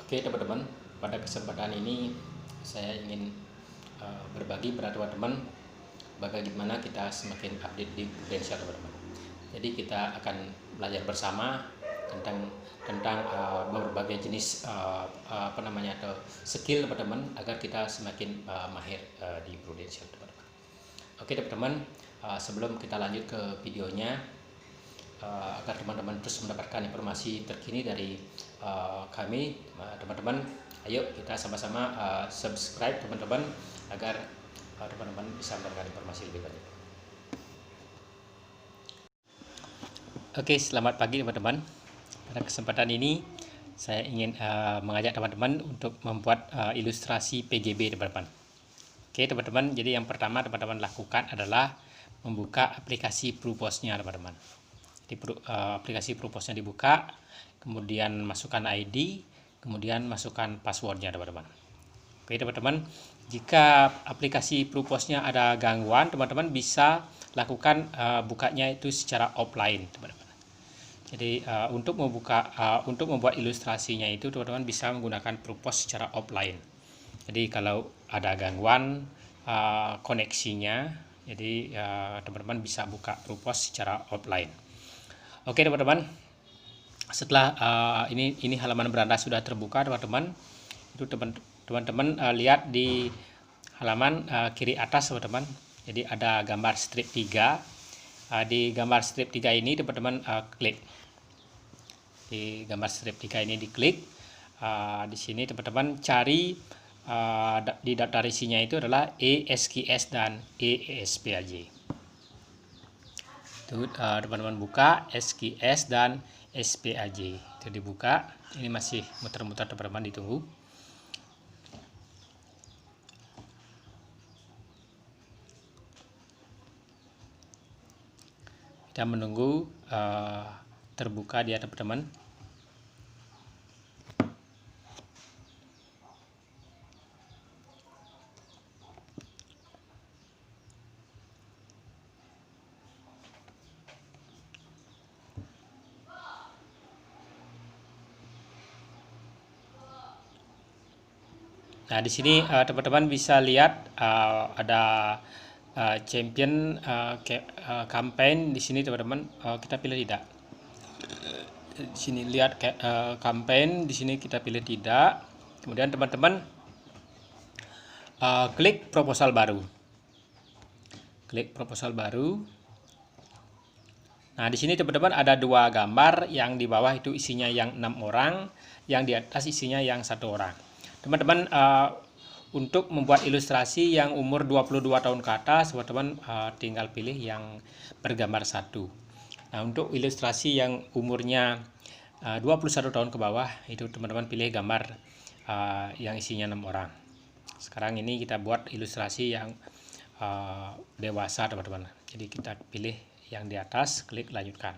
Oke teman-teman, pada kesempatan ini saya ingin berbagi pada teman-teman bagaimana kita semakin update di Prudential teman-teman. Jadi kita akan belajar bersama tentang berbagai jenis atau skill teman-teman agar kita semakin mahir di Prudential teman-teman. Oke teman-teman, sebelum kita lanjut ke videonya, agar teman-teman terus mendapatkan informasi terkini dari kami, teman-teman, ayo kita sama-sama subscribe teman-teman agar teman-teman bisa mendapatkan informasi lebih banyak. Oke, selamat pagi teman-teman. Pada kesempatan ini saya ingin mengajak teman-teman untuk membuat ilustrasi PGB teman-teman. Oke teman-teman, jadi yang pertama teman-teman lakukan adalah membuka aplikasi PruPos-nya teman-teman. Di aplikasi PruPos-nya dibuka, kemudian masukkan ID, kemudian masukkan passwordnya teman-teman. Oke teman-teman, jika aplikasi PruPos-nya ada gangguan, teman-teman bisa lakukan bukanya itu secara offline teman-teman. Jadi untuk membuat ilustrasinya itu teman-teman bisa menggunakan PruPos secara offline. Jadi kalau ada gangguan koneksinya, jadi teman-teman bisa buka PruPos secara offline. Oke teman-teman, setelah ini halaman beranda sudah terbuka teman-teman, itu teman-teman lihat di halaman kiri atas teman-teman. Jadi ada gambar strip 3. Di gambar strip 3 ini teman-teman klik. Di gambar strip 3 ini diklik. Di sini teman-teman cari di daftar isinya itu adalah ESKS dan ESPAJ. Itu teman-teman buka SKS dan SPAJ, itu dibuka. Ini masih muter-muter teman-teman, ditunggu. Kita menunggu terbuka dia teman-teman. Nah, di sini teman-teman bisa lihat ada champion campaign di sini teman-teman. Kita pilih tidak. Di sini lihat campaign, di sini kita pilih tidak. Kemudian teman-teman klik proposal baru. Klik proposal baru. Nah, di sini teman-teman ada dua gambar, yang di bawah itu isinya yang 6 orang, yang di atas isinya yang 1 orang. Teman-teman untuk membuat ilustrasi yang umur 22 tahun ke atas, teman-teman tinggal pilih yang bergambar 1. Nah, untuk ilustrasi yang umurnya 21 tahun ke bawah, itu teman-teman pilih gambar yang isinya 6 orang. Sekarang ini kita buat ilustrasi yang dewasa teman-teman. Jadi kita pilih yang di atas, klik lanjutkan.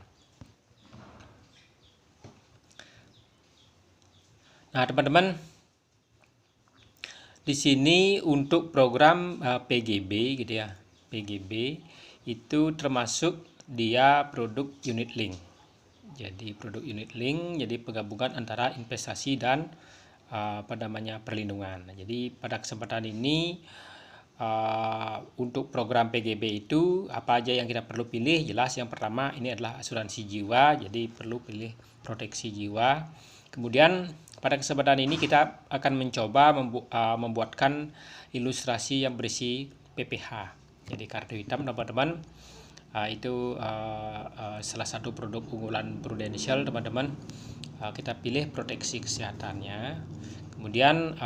Nah teman-teman, di sini untuk program PGB gitu ya, PGB itu termasuk dia produk unit link. Jadi produk unit link, jadi penggabungan antara investasi dan perlindungan. Nah, jadi pada kesempatan ini untuk program PGB itu apa aja yang kita perlu pilih? Jelas yang pertama ini adalah asuransi jiwa, jadi perlu pilih proteksi jiwa. Kemudian pada kesempatan ini kita akan mencoba membuatkan ilustrasi yang berisi PPH, jadi kartu hitam teman-teman. Itu salah satu produk unggulan Prudential teman-teman. Kita pilih proteksi kesehatannya. Kemudian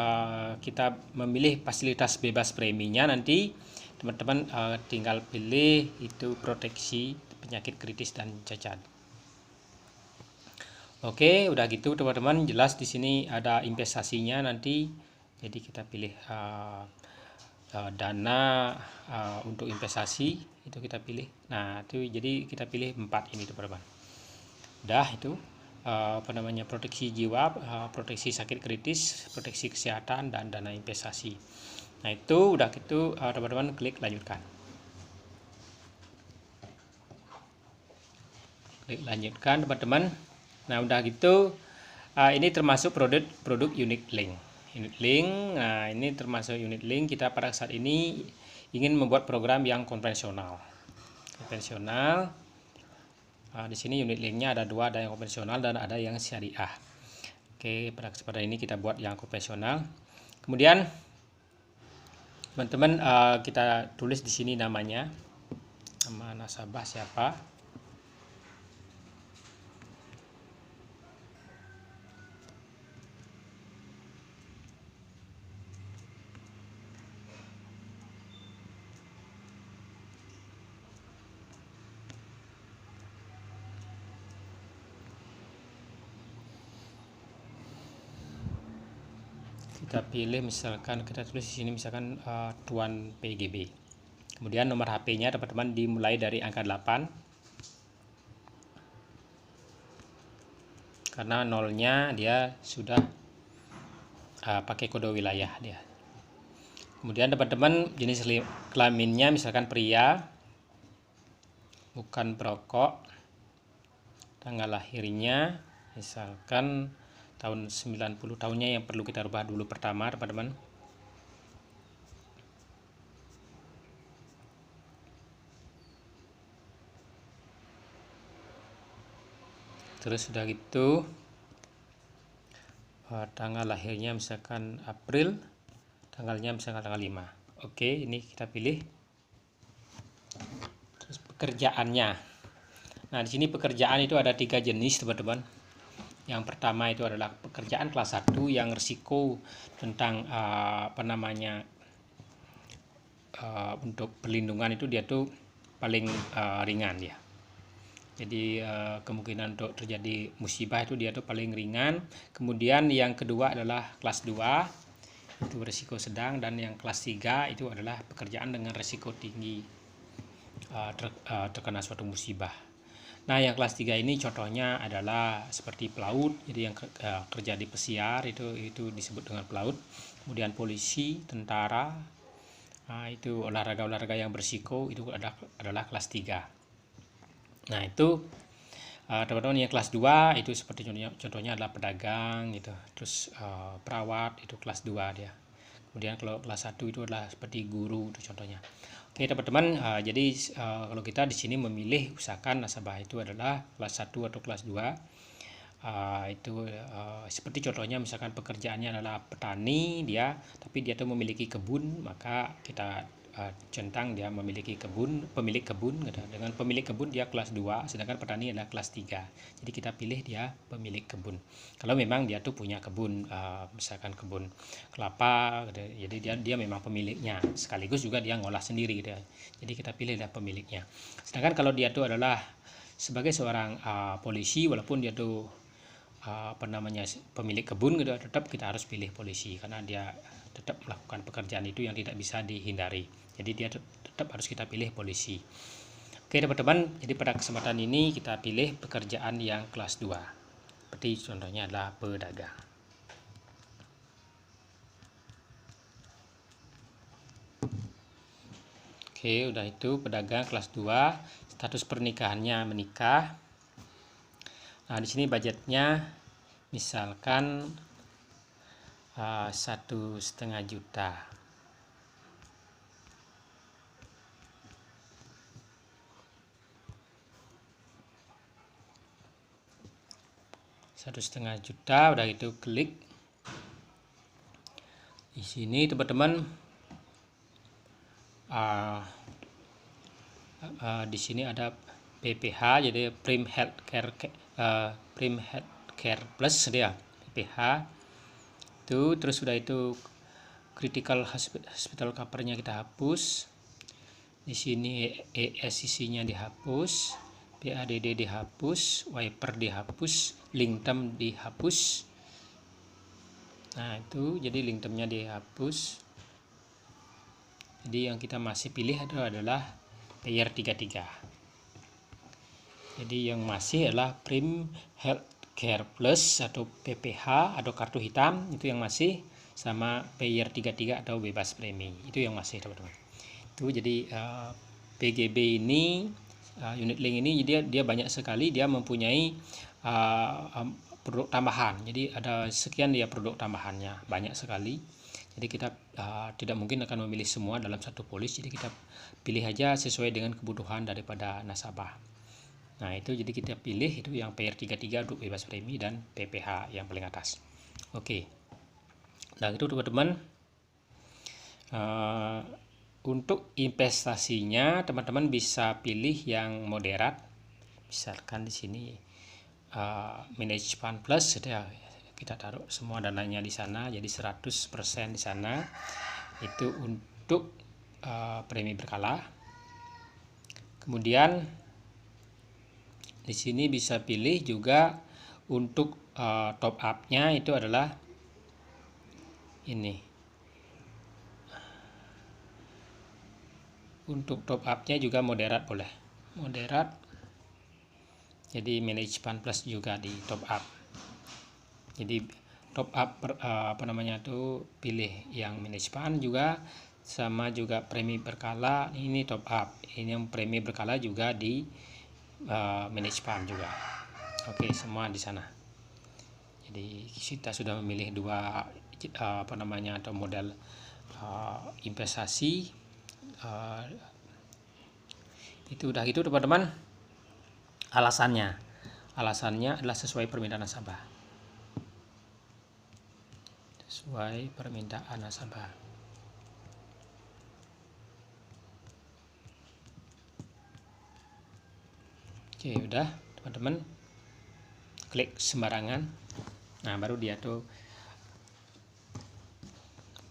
kita memilih fasilitas bebas preminya. Nanti teman-teman tinggal pilih itu proteksi penyakit kritis dan cacat. Oke, udah gitu teman-teman, jelas di sini ada investasinya nanti. Jadi kita pilih dana untuk investasi, itu kita pilih. Nah, itu jadi kita pilih 4 ini teman-teman. Udah itu proteksi jiwa, proteksi sakit kritis, proteksi kesehatan, dan dana investasi. Nah, itu udah gitu teman-teman klik lanjutkan. Klik lanjutkan teman-teman. Nah, udah gitu Ini termasuk produk unit link. Nah ini termasuk unit link. Kita pada saat ini ingin membuat program yang konvensional. Di sini unit linknya ada dua, ada yang konvensional dan ada yang syariah. Oke, pada kesempatan ini kita buat yang konvensional. Kemudian teman-teman kita tulis di sini namanya, nama nasabah siapa. Kita pilih misalkan, kita tulis di sini misalkan Tuan PGB. Kemudian nomor HP-nya teman-teman dimulai dari angka 8. Karena nolnya dia sudah pakai kode wilayah dia. Kemudian teman-teman jenis kelaminnya misalkan pria, bukan perokok. Tanggal lahirnya misalkan tahun 90, tahunnya yang perlu kita rubah dulu pertama teman-teman. Terus sudah gitu tanggal lahirnya misalkan April, tanggalnya misalkan tanggal 5. Oke, ini kita pilih. Terus pekerjaannya. Nah, di sini pekerjaan itu ada 3 jenis teman-teman. Yang pertama itu adalah pekerjaan kelas 1 yang risiko tentang untuk perlindungan itu dia tuh paling ringan ya. Jadi kemungkinan untuk terjadi musibah itu dia tuh paling ringan. Kemudian yang kedua adalah kelas 2 itu risiko sedang, dan yang kelas 3 itu adalah pekerjaan dengan risiko tinggi terkena suatu musibah. Nah, yang kelas 3 ini contohnya adalah seperti pelaut, jadi yang kerja di pesiar itu disebut dengan pelaut. Kemudian polisi, tentara, itu olahraga-olahraga yang berisiko itu adalah kelas 3. Nah, itu teman-teman yang kelas 2 itu seperti contohnya adalah pedagang gitu. Terus perawat itu kelas 2 dia. Kemudian kalau kelas 1 itu adalah seperti guru itu contohnya. Oke teman-teman, jadi kalau kita di sini memilih usahakan nasabah itu adalah kelas 1 atau kelas 2. Seperti contohnya misalkan pekerjaannya adalah petani dia, tapi dia tuh memiliki kebun, maka kita centang dia memiliki pemilik kebun gitu. Dengan pemilik kebun dia kelas 2, sedangkan petani adalah kelas 3. Jadi kita pilih dia pemilik kebun. Kalau memang dia tuh punya kebun, misalkan kebun kelapa gitu. Jadi dia memang pemiliknya, sekaligus juga dia ngolah sendiri gitu. Jadi kita pilih dia pemiliknya. Sedangkan kalau dia tuh adalah sebagai seorang polisi, walaupun dia tuh pemilik kebun gitu, tetap kita harus pilih polisi karena dia tetap melakukan pekerjaan itu yang tidak bisa dihindari. Jadi dia tetap harus kita pilih polisi. Oke teman-teman, jadi pada kesempatan ini kita pilih pekerjaan yang kelas 2. Seperti contohnya adalah pedagang. Oke, udah itu pedagang kelas 2, status pernikahannya menikah. Nah, di sini budgetnya misalkan 1,5 juta. Rp1,5 juta, udah itu klik. Di sini teman-teman di sini ada PPH, jadi Prime Healthcare Plus dia PPH itu. Terus sudah itu critical hospital covernya kita hapus. Di sini ESCC-nya dihapus, PADD dihapus, wiper dihapus, link term dihapus. Nah itu jadi link termnya dihapus. Jadi yang kita masih pilih adalah payer 33. Jadi yang masih adalah Prime Healthcare Plus atau PPH atau kartu hitam, itu yang masih, sama payer 33 atau bebas premi, itu yang masih teman-teman. Itu jadi PGB ini unit link ini dia banyak sekali, dia mempunyai produk tambahan. Jadi ada sekian dia produk tambahannya, banyak sekali. Jadi kita tidak mungkin akan memilih semua dalam satu polis. Jadi kita pilih aja sesuai dengan kebutuhan daripada nasabah. Nah itu jadi kita pilih itu yang PR33 untuk bebas premi dan PPH yang paling atas. Oke. Nah itu teman-teman. Untuk investasinya teman-teman bisa pilih yang moderat. Misalkan di sini Manage Fund Plus ya, kita taruh semua dananya di sana, jadi 100% di sana. Itu untuk premi berkala. Kemudian di sini bisa pilih juga untuk top up-nya itu adalah ini. Untuk top up-nya juga moderat boleh. Moderat. Jadi Manage Fund Plus juga di top up. Jadi top up pilih yang Manage Fund juga, sama juga premi berkala ini top up. Ini yang premi berkala juga di Manage Fund juga. Oke, semua di sana. Jadi kita sudah memilih dua atau model investasi. Itu udah gitu teman-teman. Alasannya adalah sesuai permintaan nasabah. Sesuai permintaan nasabah. Oke, udah teman-teman. Klik sembarangan. Nah, baru dia tuh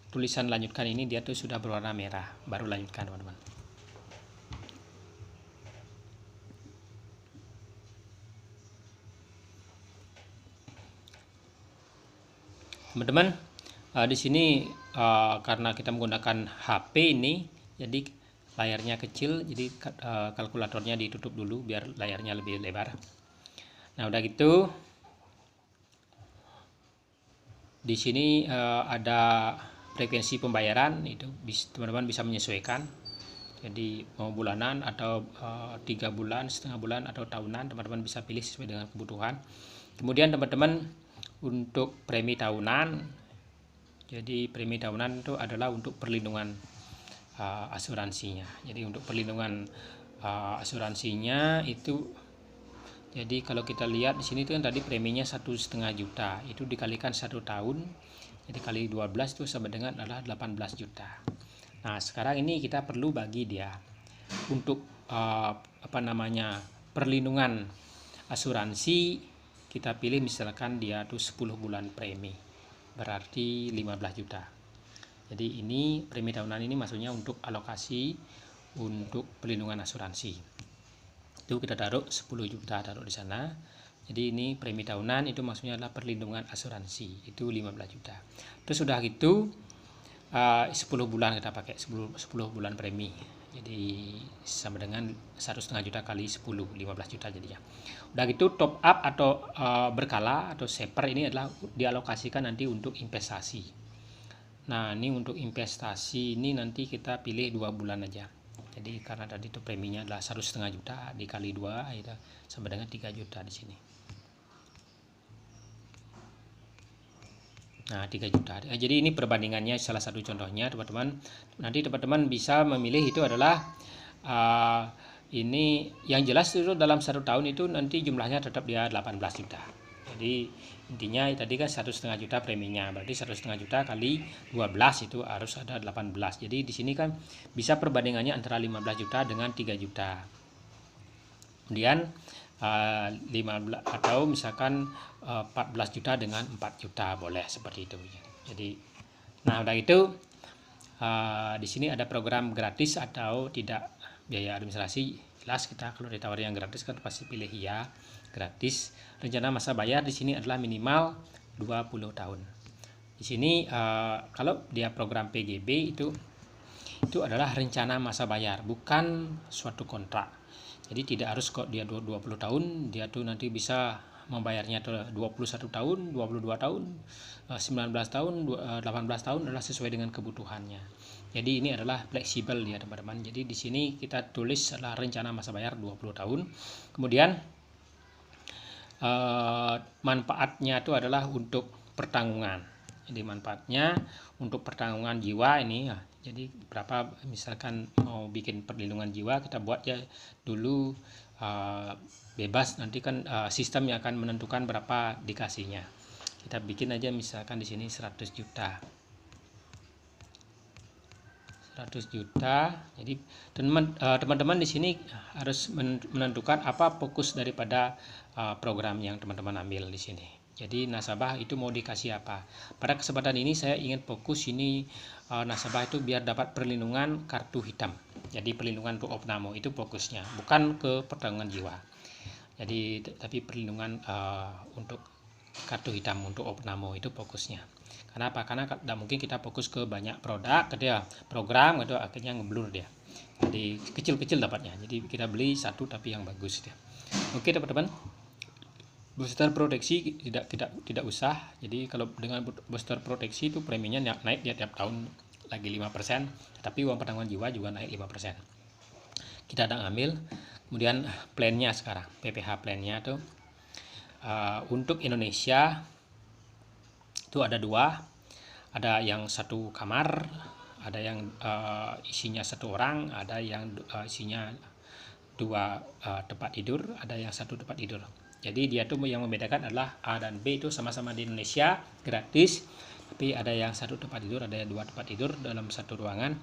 tulisan lanjutkan ini dia tuh sudah berwarna merah. Baru lanjutkan teman-teman. Teman-teman, di sini karena kita menggunakan HP ini, jadi layarnya kecil, jadi kalkulatornya ditutup dulu biar layarnya lebih lebar. Nah, udah gitu, di sini ada frekuensi pembayaran, itu teman-teman bisa menyesuaikan. Jadi mau bulanan atau 3 bulan, setengah bulan atau tahunan, teman-teman bisa pilih sesuai dengan kebutuhan. Kemudian teman-teman untuk premi tahunan, jadi premi tahunan itu adalah untuk perlindungan asuransinya. Jadi untuk perlindungan asuransinya itu, jadi kalau kita lihat di sini tuh kan tadi preminya 1,5 juta, itu dikalikan 1 tahun, jadi kali 12 itu sama dengan adalah 18 juta. Nah sekarang ini kita perlu bagi dia untuk perlindungan asuransi. Kita pilih misalkan dia tuh 10 bulan premi, berarti 15 juta. Jadi ini premi tahunan ini maksudnya untuk alokasi untuk perlindungan asuransi. Itu kita taruh 10 juta, taruh di sana. Jadi ini premi tahunan itu maksudnya adalah perlindungan asuransi, itu 15 juta. Terus sudah gitu 10 bulan kita pakai 10 bulan premi. Jadi sama dengan 1,5 juta kali 10, 15 juta jadinya. Udah gitu top up atau berkala atau seper ini adalah dialokasikan nanti untuk investasi. Nah ini untuk investasi ini nanti kita pilih 2 bulan aja. Jadi karena tadi itu preminya adalah 1,5 juta dikali 2 itu sama dengan 3 juta di sini. Nah 3 juta. Jadi ini perbandingannya salah satu contohnya teman-teman. Nanti teman-teman bisa memilih itu adalah ini yang jelas itu dalam 1 tahun itu nanti jumlahnya tetap dia 18 juta. Jadi intinya tadi kan 1,5 juta preminya, berarti 1,5 juta kali 12 itu harus ada 18. Jadi di sini kan bisa perbandingannya antara 15 juta dengan 3 juta. Kemudian 15 atau misalkan 14 juta dengan 4 juta boleh seperti itu. Jadi nah udah itu di sini ada program gratis atau tidak biaya administrasi. Jelas kita kalau ditawari yang gratis kan pasti pilih iya, gratis. Rencana masa bayar di sini adalah minimal 20 tahun. Di sini kalau dia program PGB itu adalah rencana masa bayar, bukan suatu kontrak. Jadi tidak harus kok dia 20 tahun, dia tuh nanti bisa membayarnya 21 tahun, 22 tahun, 19 tahun, 18 tahun adalah sesuai dengan kebutuhannya. Jadi ini adalah fleksibel ya teman-teman. Jadi di sini kita tulis adalah rencana masa bayar 20 tahun. Kemudian manfaatnya itu adalah untuk pertanggungan. Jadi manfaatnya untuk pertanggungan jiwa ini ya. Jadi berapa misalkan mau bikin perlindungan jiwa, kita buat ya dulu bebas, nanti kan sistem yang akan menentukan berapa dikasihnya. Kita bikin aja misalkan di sini 100 juta. 100 juta. Jadi teman-teman di sini harus menentukan apa fokus daripada program yang teman-teman ambil di sini. Jadi nasabah itu mau dikasih apa. Pada kesempatan ini saya ingin fokus ini nasabah itu biar dapat perlindungan kartu hitam. Jadi perlindungan untuk opname itu fokusnya, bukan ke pertanggungan jiwa. Jadi tapi perlindungan untuk kartu hitam untuk opname itu fokusnya. Kenapa? Karena tidak mungkin kita fokus ke banyak produk, dia program gitu, akhirnya ngeblur dia. Jadi kecil-kecil dapatnya. Jadi kita beli satu tapi yang bagus dia. Oke teman-teman. Booster proteksi tidak usah. Jadi kalau dengan booster proteksi itu preminya naik dia tiap tahun lagi 5%, tapi uang pertanggungan jiwa juga naik 5%. Kita ada ngambil. Kemudian plannya sekarang, PPH plannya tuh untuk Indonesia itu ada dua, ada yang satu kamar, ada yang isinya satu orang, ada yang isinya dua tempat tidur, ada yang satu tempat tidur. Jadi dia tuh yang membedakan adalah A dan B itu sama-sama di Indonesia gratis, tapi ada yang satu tempat tidur, ada yang dua tempat tidur dalam satu ruangan.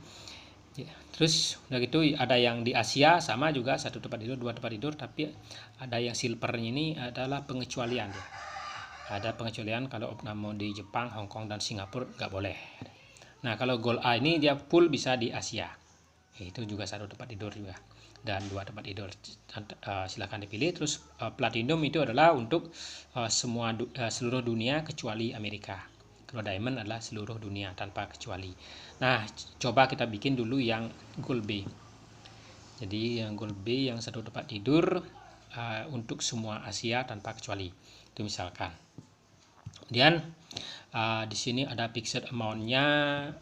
Terus udah gitu ada yang di Asia sama juga satu tempat tidur, dua tempat tidur, tapi ada yang silvernya ini adalah pengecualian ya. Ada pengecualian kalau opname di Jepang, Hong Kong dan Singapura nggak boleh. Nah kalau Gold A ini dia full bisa di Asia, itu juga satu tempat tidur juga dan dua tempat tidur. Silahkan dipilih. Terus Platinum itu adalah untuk seluruh dunia kecuali Amerika. Kalau Diamond adalah seluruh dunia tanpa kecuali. Nah coba kita bikin dulu yang Gold B. Jadi yang Gold B yang satu tempat tidur untuk semua Asia tanpa kecuali. Itu misalkan. Kemudian di sini ada fixed amount-nya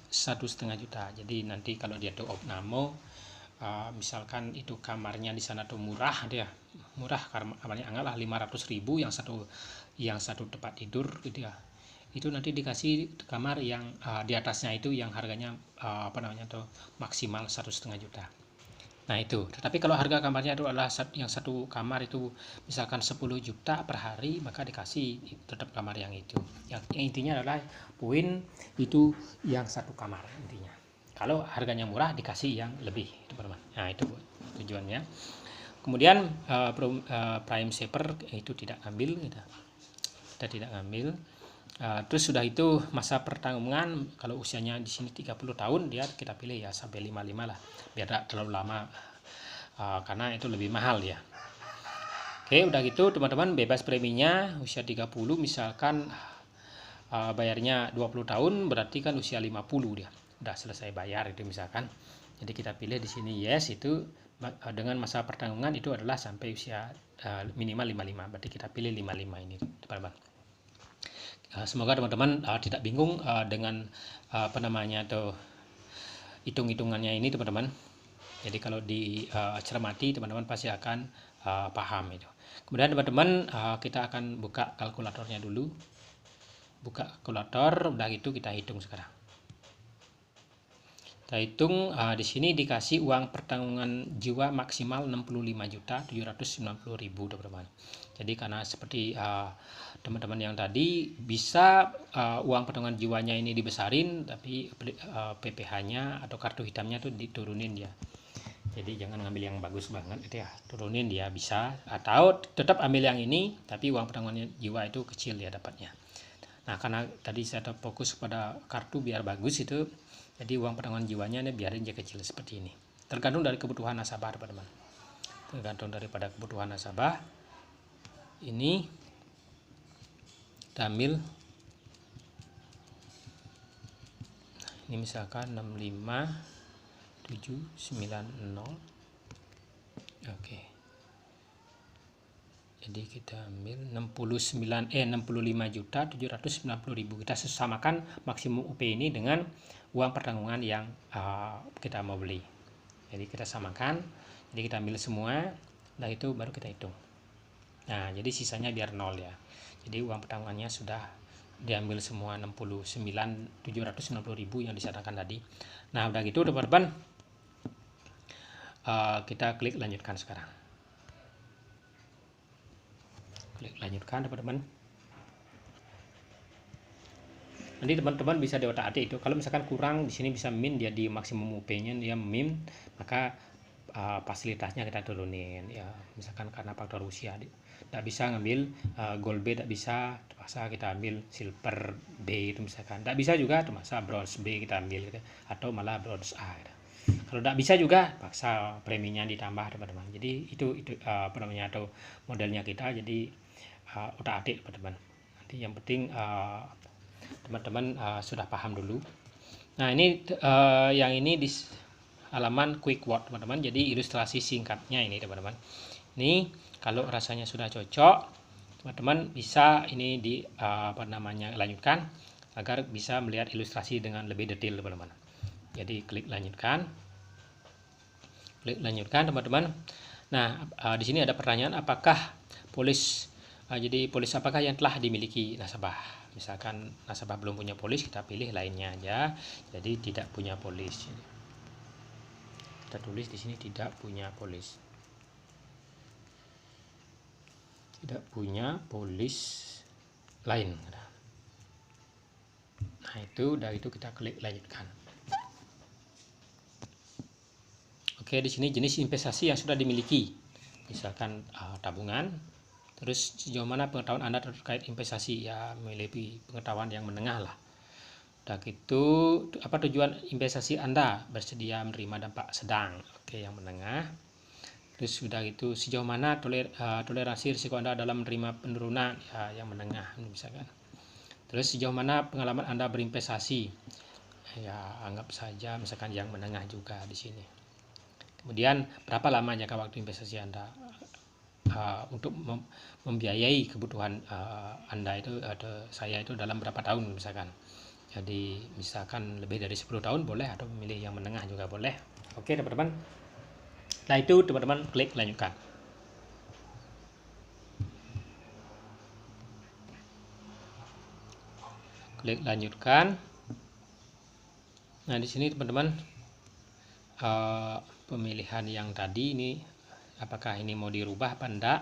1,5 juta. Jadi nanti kalau dia tuh opname, misalkan itu kamarnya di sana tuh murah dia, kamarnya anggaplah 500.000 yang satu tempat tidur gitu ya. Itu nanti dikasih kamar yang di atasnya itu yang harganya maksimal 1,5 juta. Nah itu, tetapi kalau harga kamarnya itu adalah yang satu kamar itu misalkan 10 juta per hari, maka dikasih tetap kamar yang itu. Yang intinya adalah poin itu yang satu kamar intinya. Kalau harganya murah dikasih yang lebih, teman-teman. Nah itu tujuannya. Kemudian prime saver itu tidak ambil, kita tidak ambil. Terus sudah itu masa pertanggungan, kalau usianya di sini 30 tahun dia kita pilih ya sampai 55 lah, biar tidak terlalu lama karena itu lebih mahal ya. Oke udah gitu teman-teman, bebas preminya usia 30, misalkan bayarnya 20 tahun berarti kan usia 50 dia udah selesai bayar itu misalkan. Jadi kita pilih di sini yes, itu dengan masa pertanggungan itu adalah sampai usia minimal 55, berarti kita pilih 55 ini teman-teman. Semoga teman-teman tidak bingung dengan hitung-hitungannya ini teman-teman. Jadi kalau dicermati teman-teman pasti akan paham itu. Kemudian teman-teman kita akan buka kalkulatornya dulu. Buka kalkulator, udah gitu kita hitung sekarang. Kita hitung di sini dikasih uang pertanggungan jiwa maksimal 65.790.000 teman-teman. Jadi karena seperti teman-teman yang tadi bisa uang pertanggungan jiwanya ini dibesarin, tapi PPH-nya atau kartu hitamnya tuh diturunin ya. Jadi jangan ngambil yang bagus banget itu ya, turunin dia bisa, atau tetap ambil yang ini tapi uang pertanggungan jiwa itu kecil ya dapatnya. Nah karena tadi saya fokus pada kartu biar bagus itu, jadi uang pertanggungan jiwanya ini biarin dia kecil seperti ini. Tergantung dari kebutuhan nasabah teman-teman. Tergantung daripada kebutuhan nasabah. Ini kita ambil. Ini misalkan 65790. Oke. Jadi kita ambil 65.790.000. Kita samakan maksimum UP ini dengan uang pertanggungan yang kita mau beli. Jadi kita samakan, jadi kita ambil semua, dan itu baru kita hitung. Nah, jadi sisanya biar 0 ya. Jadi uang pesangonnya sudah diambil semua 69.790.000 yang disarankan tadi. Nah, udah gitu teman-teman, kita klik lanjutkan sekarang. Klik lanjutkan teman-teman. Nanti teman-teman bisa di otak-atik itu. Kalau misalkan kurang di sini bisa min, dia di maksimum UP-nya dia min, maka fasilitasnya kita turunin ya. Misalkan karena faktor usia tidak bisa ngambil gold B, tidak bisa, terpaksa kita ambil silver B itu misalkan. Tidak bisa juga terpaksa bronze B kita ambil gitu. Atau malah bronze A gitu. Kalau tidak bisa juga paksa preminya ditambah teman-teman. Jadi itu apa namanya, atau modelnya kita. Jadi otak-atik teman-teman. Nanti yang penting teman-teman sudah paham dulu. Nah, ini yang ini di halaman quick word teman-teman. Jadi ilustrasi singkatnya ini teman-teman. Ini kalau rasanya sudah cocok, teman-teman bisa ini di apa namanya, lanjutkan agar bisa melihat ilustrasi dengan lebih detail teman-teman. Jadi klik lanjutkan. Klik lanjutkan teman-teman. Nah, di sini ada pertanyaan, apakah polis jadi polis apakah yang telah dimiliki nasabah? Misalkan nasabah belum punya polis, kita pilih lainnya aja. Jadi tidak punya polis. Kita tulis di sini tidak punya polis. Tidak punya polis lain. Nah, itu dari itu kita klik lanjutkan. Oke, di sini jenis investasi yang sudah dimiliki. Misalkan tabungan. Terus sejauh mana pengetahuan Anda terkait investasi? Ya, memiliki pengetahuan yang menengah lah. Udah gitu, apa tujuan investasi Anda? Bersedia menerima dampak sedang. Oke, yang menengah. Terus sudah gitu, sejauh mana toleransi risiko Anda dalam menerima penurunan? Ya, yang menengah misalkan. Terus sejauh mana pengalaman Anda berinvestasi? Ya, anggap saja misalkan yang menengah juga di sini. Kemudian berapa lama jangka waktu investasi Anda untuk membiayai kebutuhan Anda itu, atau saya itu dalam berapa tahun misalkan. Jadi misalkan lebih dari 10 tahun boleh, atau memilih yang menengah juga boleh. Oke teman-teman. Setelah itu teman-teman klik lanjutkan. Klik lanjutkan. Nah, di sini teman-teman pemilihan yang tadi ini, apakah ini mau dirubah apa enggak,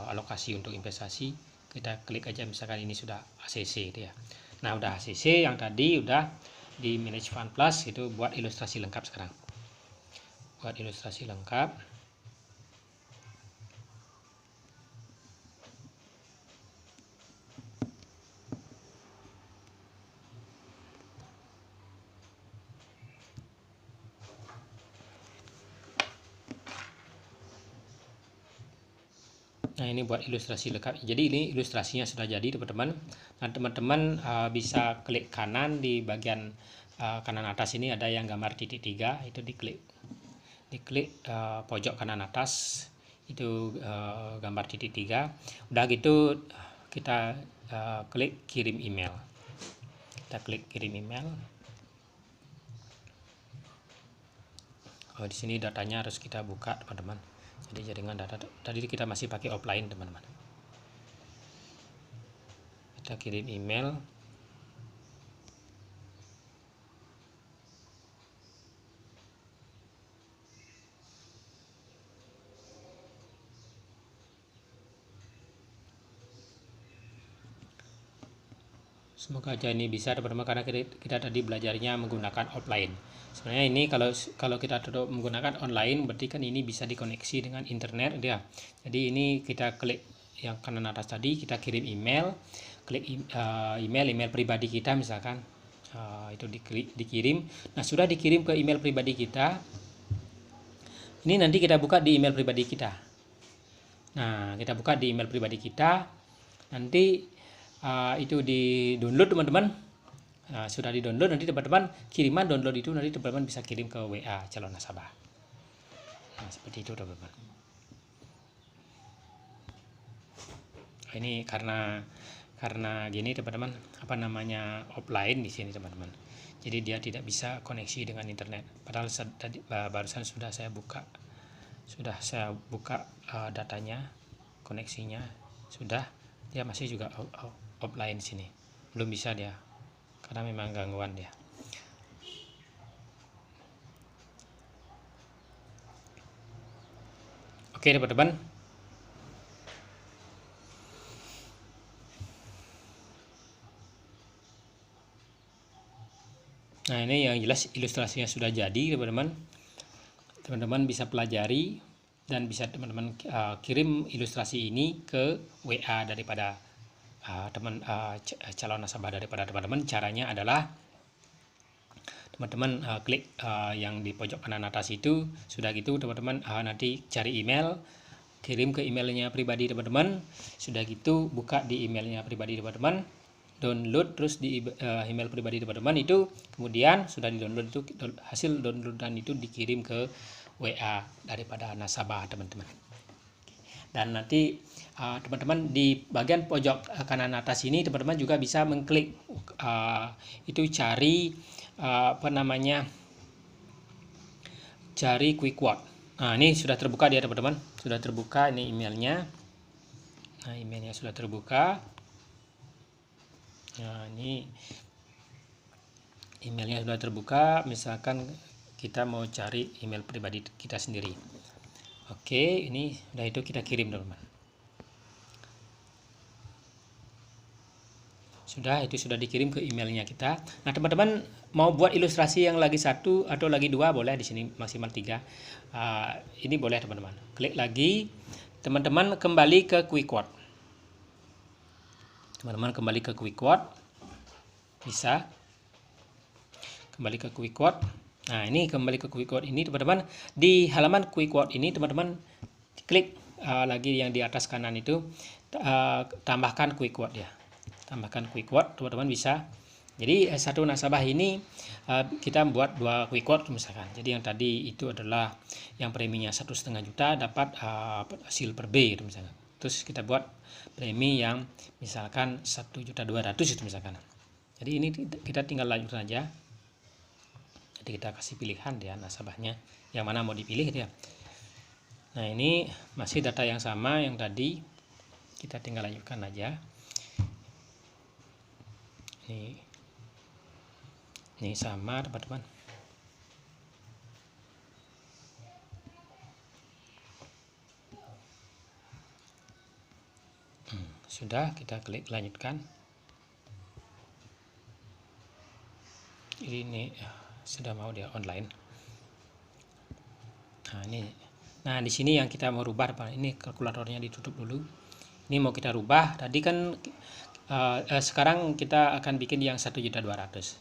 alokasi untuk investasi, kita klik aja. Misalkan ini sudah ACC itu ya. Nah, udah ACC yang tadi udah di Manage Fund Plus, itu buat ilustrasi lengkap sekarang. Buat ilustrasi lengkap. Nah, ini buat ilustrasi lengkap. Jadi ini ilustrasinya sudah jadi teman-teman. Nah, teman-teman bisa klik kanan di bagian kanan atas ini ada yang gambar titik 3, itu diklik pojok kanan atas itu gambar titik 3. Udah gitu kita klik kirim email. Kita klik kirim email. Di sini datanya harus kita buka teman-teman. Jadi jaringan data tadi kita masih pakai offline teman-teman. Kita kirim email. Semoga aja ini bisa teman-teman, karena kita tadi belajarnya menggunakan offline. Sebenarnya ini kalau kita menggunakan online, berarti kan ini bisa dikoneksi dengan internet ya. Jadi ini kita klik yang kanan atas tadi, kita kirim email, klik email pribadi kita misalkan, itu dikirim. Nah, sudah dikirim ke email pribadi kita. Ini nanti kita buka di email pribadi kita. Nah, kita buka di email pribadi kita. Nanti itu di download teman-teman. Sudah di download, nanti teman-teman kiriman download itu nanti teman-teman bisa kirim ke WA calon nasabah. Nah, seperti itu teman-teman. Ini karena gini teman-teman, apa namanya, offline di sini teman-teman. Jadi dia tidak bisa koneksi dengan internet. Padahal tadi barusan sudah saya buka datanya, koneksinya sudah, dia masih juga offline sini, belum bisa dia karena memang gangguan dia. Oke teman-teman, nah ini yang jelas ilustrasinya sudah jadi teman-teman. Teman-teman bisa pelajari dan bisa teman-teman kirim ilustrasi ini ke WA daripada calon nasabah daripada teman-teman. Caranya adalah teman-teman klik yang di pojok kanan atas itu. Sudah gitu teman-teman nanti cari email, kirim ke emailnya pribadi teman-teman. Sudah gitu buka di emailnya pribadi teman-teman, download terus di email pribadi teman-teman itu, kemudian sudah di-download itu, hasil downloadan itu dikirim ke WA daripada nasabah teman-teman. Dan nanti teman-teman di bagian pojok kanan atas ini teman-teman juga bisa mengklik itu cari cari quick word. Nah ini sudah terbuka dia teman-teman, sudah terbuka ini emailnya. Nah emailnya sudah terbuka. Nah ini emailnya sudah terbuka, misalkan kita mau cari email pribadi kita sendiri. Oke, ini udah, itu kita kirim teman-teman. Sudah, itu sudah dikirim ke emailnya kita. Nah teman-teman mau buat ilustrasi yang lagi satu atau lagi dua boleh, di sini maksimal 3. Ini boleh teman-teman. Klik lagi, teman-teman kembali ke quick word. Teman-teman kembali ke quick word, bisa kembali ke quick word. Nah ini kembali ke quick word ini teman-teman, di halaman quick word ini teman-teman klik lagi yang di atas kanan itu, tambahkan quick word ya, tambahkan quick word teman-teman bisa. Jadi satu nasabah ini kita buat 2 quick word misalkan. Jadi yang tadi itu adalah yang preminya 1,5 juta dapat silver B itu misalkan. Terus kita buat premi yang misalkan 1.200.000 itu misalkan. Jadi ini kita tinggal lanjut saja. Jadi kita kasih pilihan ya nasabahnya yang mana mau dipilih gitu ya. Nah ini masih data yang sama yang tadi, kita tinggal lanjutkan aja. Ini sama teman-teman. Sudah, kita klik lanjutkan. Ini sudah mau dia online. Nah di sini yang kita mau rubah, ini kalkulatornya ditutup dulu. Ini mau kita rubah. Tadi kan sekarang kita akan bikin yang 1.200.000.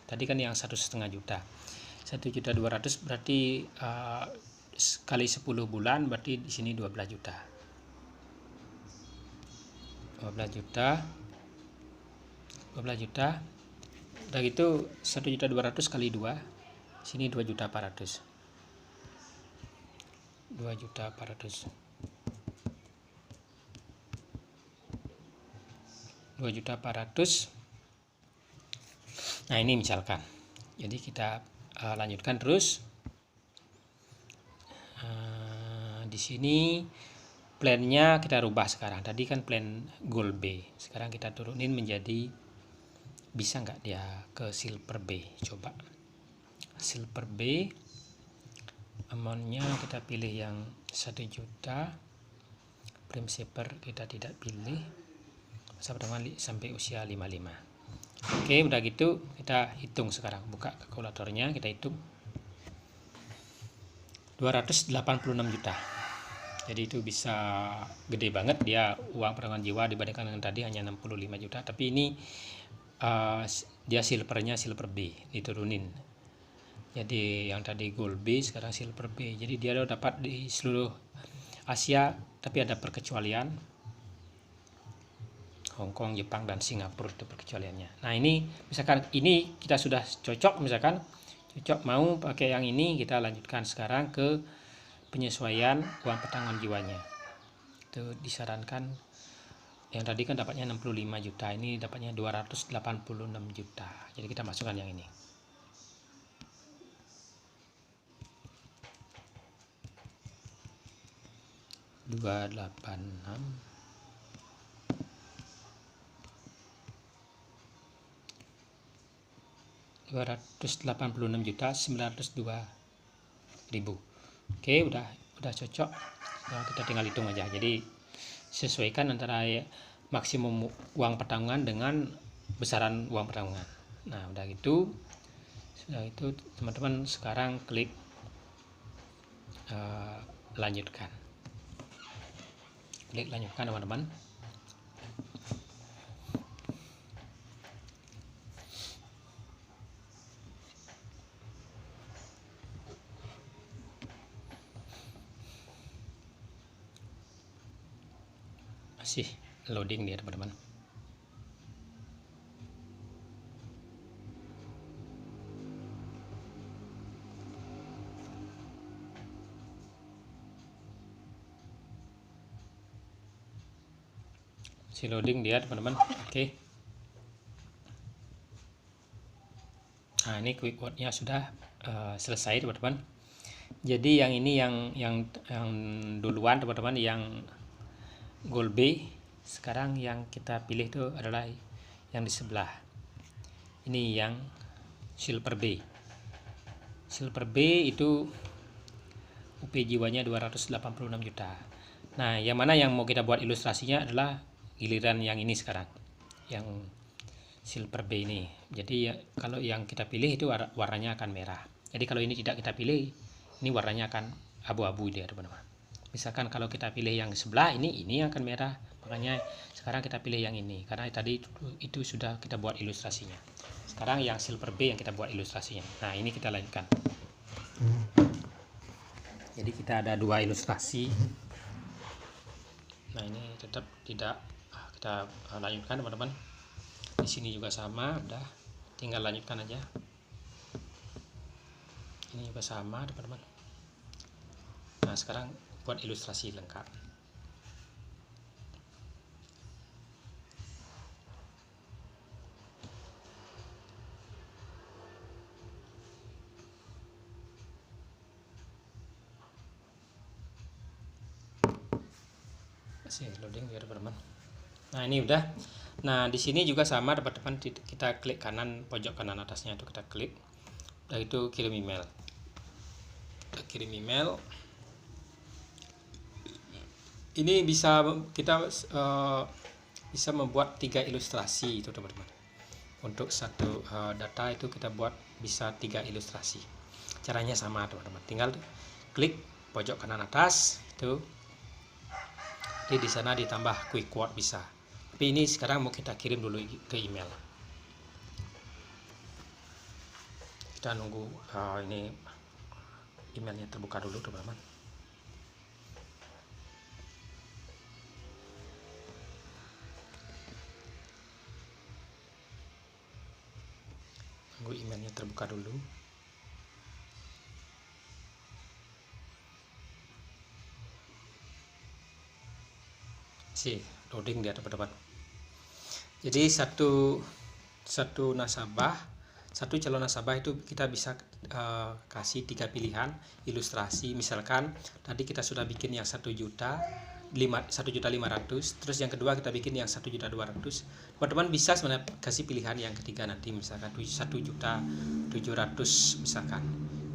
Tadi kan yang 1,5 juta. 1.200.000 berarti kali 10 bulan, berarti di sini 12 juta. 12 juta. Udah gitu 1.200.000 kali 2, sini 2.400.000. 2.400.000. 2.400.000. Nah ini misalkan. Jadi kita lanjutkan terus. Di sini plannya kita rubah sekarang. Tadi kan plan gold B. Sekarang kita turunin menjadi, bisa nggak dia ke silver B? Coba silver B, amountnya kita pilih yang 1 juta, principal kita tidak pilih, sampai usia 55. Oke, udah gitu kita hitung sekarang, buka kalkulatornya, kita hitung 286 juta. Jadi itu bisa gede banget dia uang perlindungan jiwa dibandingkan dengan tadi hanya 65 juta. Tapi ini dia silvernya silver B diturunin. Jadi yang tadi gold B sekarang silver B. Jadi dia dapat di seluruh Asia, tapi ada perkecualian. Hong Kong, Jepang, dan Singapura itu perkecualiannya. Nah ini misalkan ini kita sudah cocok, misalkan cocok mau pakai yang ini, kita lanjutkan sekarang ke penyesuaian uang pertanggungan jiwanya. Itu disarankan, yang tadi kan dapatnya 65 juta, ini dapatnya 286 juta. Jadi kita masukkan yang ini. 286.902.000. Oke, udah cocok. Nah, kita tinggal hitung aja. Jadi sesuaikan antara maksimum uang pertanggungan dengan besaran uang pertanggungan. Nah, udah gitu. Sudah itu teman-teman sekarang klik lanjutkan. Klik lanjutkan teman-teman. Masih loading dia teman-teman. Masih loading dia teman-teman. Oke. Nah, ini quick word-nya sudah selesai teman-teman. Jadi yang ini yang duluan teman-teman, yang goal B. Sekarang yang kita pilih itu adalah yang di sebelah. Ini yang silver B. Silver B itu UP jiwanya 286 juta. Nah, yang mana yang mau kita buat ilustrasinya adalah giliran yang ini sekarang. Yang silver B ini. Jadi ya, kalau yang kita pilih itu warnanya akan merah. Jadi kalau ini tidak kita pilih, ini warnanya akan abu-abu dia teman-teman. Misalkan kalau kita pilih yang sebelah ini akan merah. Makanya sekarang kita pilih yang ini karena tadi itu sudah kita buat ilustrasinya. Sekarang yang silver B yang kita buat ilustrasinya. Nah, ini kita lanjutkan. Jadi kita ada dua ilustrasi. Nah, ini tetap tidak kita lanjutkan teman-teman. Di sini juga sama, udah tinggal lanjutkan aja. Ini juga sama teman-teman. Nah, sekarang buat ilustrasi lengkap. Masih loading ya teman-teman. Nah, ini udah. Nah, di sini juga sama teman-teman, kita klik kanan pojok kanan atasnya itu kita klik. Udah itu kirim email. Kita kirim email. Ini bisa kita bisa membuat 3 ilustrasi itu teman-teman. Untuk satu data itu kita buat bisa 3 ilustrasi. Caranya sama teman-teman. Tinggal klik pojok kanan atas itu. Jadi di sana ditambah quick word bisa. Tapi ini sekarang mau kita kirim dulu ke email. Kita nunggu ini emailnya terbuka dulu teman-teman. Nunggu emailnya terbuka dulu. Sih loading dia teman-teman. Jadi satu nasabah, satu calon nasabah itu kita bisa kasih 3 pilihan ilustrasi. Misalkan tadi kita sudah bikin yang 1.500.000, terus yang kedua kita bikin yang 1.200.000. Teman-teman bisa sebenarnya kasih pilihan yang ketiga nanti, misalkan 1.700.000 misalkan.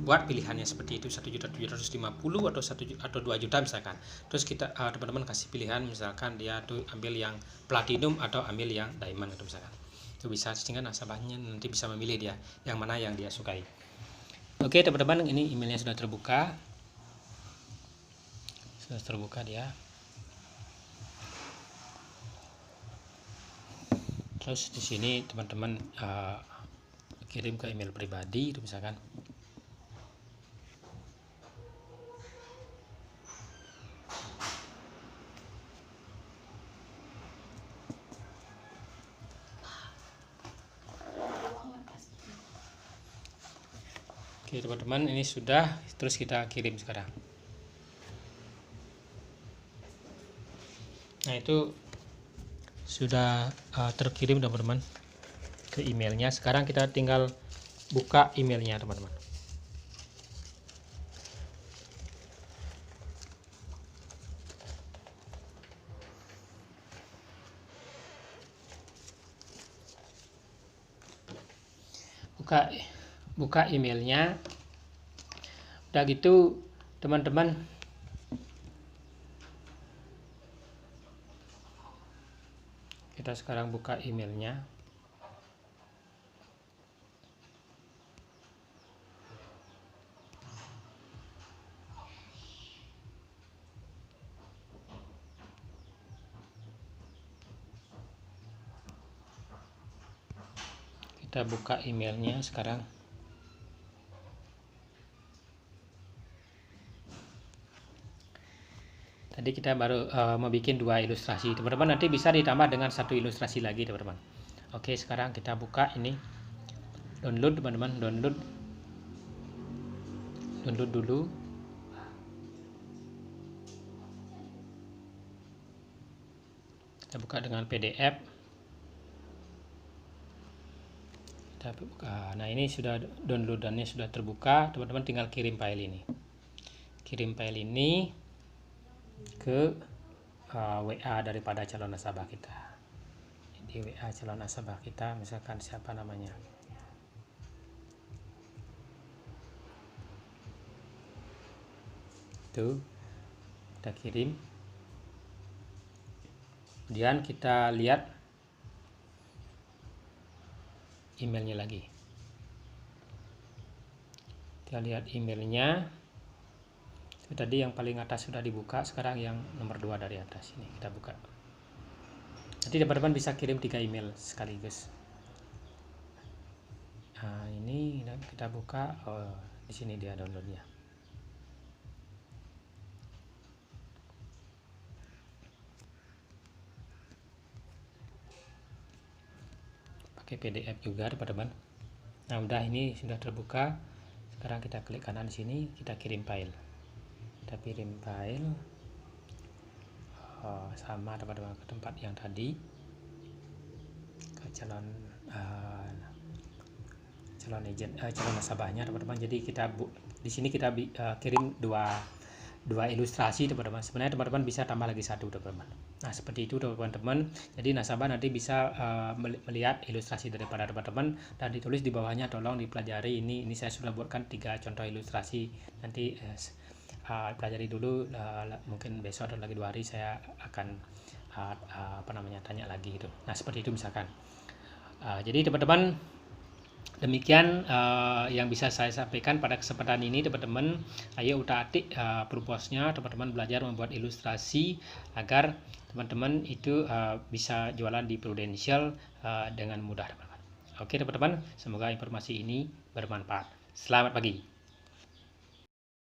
Buat pilihannya seperti itu, 1.750.000 atau 2 juta misalkan. Terus kita teman-teman kasih pilihan, misalkan dia tuh ambil yang platinum atau ambil yang diamond itu misalkan. Itu bisa, sehingga nasabahnya nanti bisa memilih dia yang mana yang dia sukai. Oke teman-teman, ini emailnya sudah terbuka. Sudah terbuka dia. Terus di sini teman-teman kirim ke email pribadi itu misalkan. Oke teman-teman, ini sudah, terus kita kirim sekarang. Nah, itu sudah terkirim teman-teman ke emailnya. Sekarang kita tinggal buka emailnya teman-teman. Buka buka emailnya. Udah gitu teman-teman, kita sekarang buka emailnya. Kita buka emailnya sekarang. Tadi kita baru membuat 2 ilustrasi, teman-teman. Nanti bisa ditambah dengan 1 ilustrasi lagi, teman-teman. Oke, sekarang kita buka ini, download, teman-teman. Download dulu. Kita buka dengan PDF. Kita buka. Nah, ini sudah downloadannya sudah terbuka, teman-teman. Tinggal kirim file ini. Kirim file ini ke WA daripada calon nasabah kita. Di WA calon nasabah kita, misalkan siapa namanya, tuh kita kirim. Kemudian kita lihat emailnya lagi. Kita lihat emailnya. Tadi yang paling atas sudah dibuka, sekarang yang nomor 2 dari atas ini kita buka. Nanti teman-teman bisa kirim 3 email sekaligus. Nah, ini kita buka. Oh, di sini dia downloadnya. Pakai PDF juga, teman-teman. Nah, udah, ini sudah terbuka. Sekarang kita klik kanan di sini, kita kirim file. Kita kirim file sama, teman-teman, ke tempat yang tadi, ke calon nasabahnya, teman-teman. Jadi kita di sini kita kirim dua ilustrasi, teman-teman. Sebenarnya teman-teman bisa tambah lagi 1, teman-teman. Nah, seperti itu, teman-teman. Jadi nasabah nanti bisa melihat ilustrasi daripada teman-teman, dan ditulis di bawahnya, tolong dipelajari ini saya sudah buatkan 3 contoh ilustrasi. Nanti pelajari dulu, mungkin besok atau lagi 2 hari saya akan tanya lagi gitu. Nah, seperti itu misalkan. Jadi teman-teman, demikian yang bisa saya sampaikan pada kesempatan ini, teman-teman. Ayo utak-atik proposnya, teman-teman belajar membuat ilustrasi agar teman-teman itu bisa jualan di Prudential dengan mudah, teman-teman. Oke, teman-teman, semoga informasi ini bermanfaat. Selamat pagi.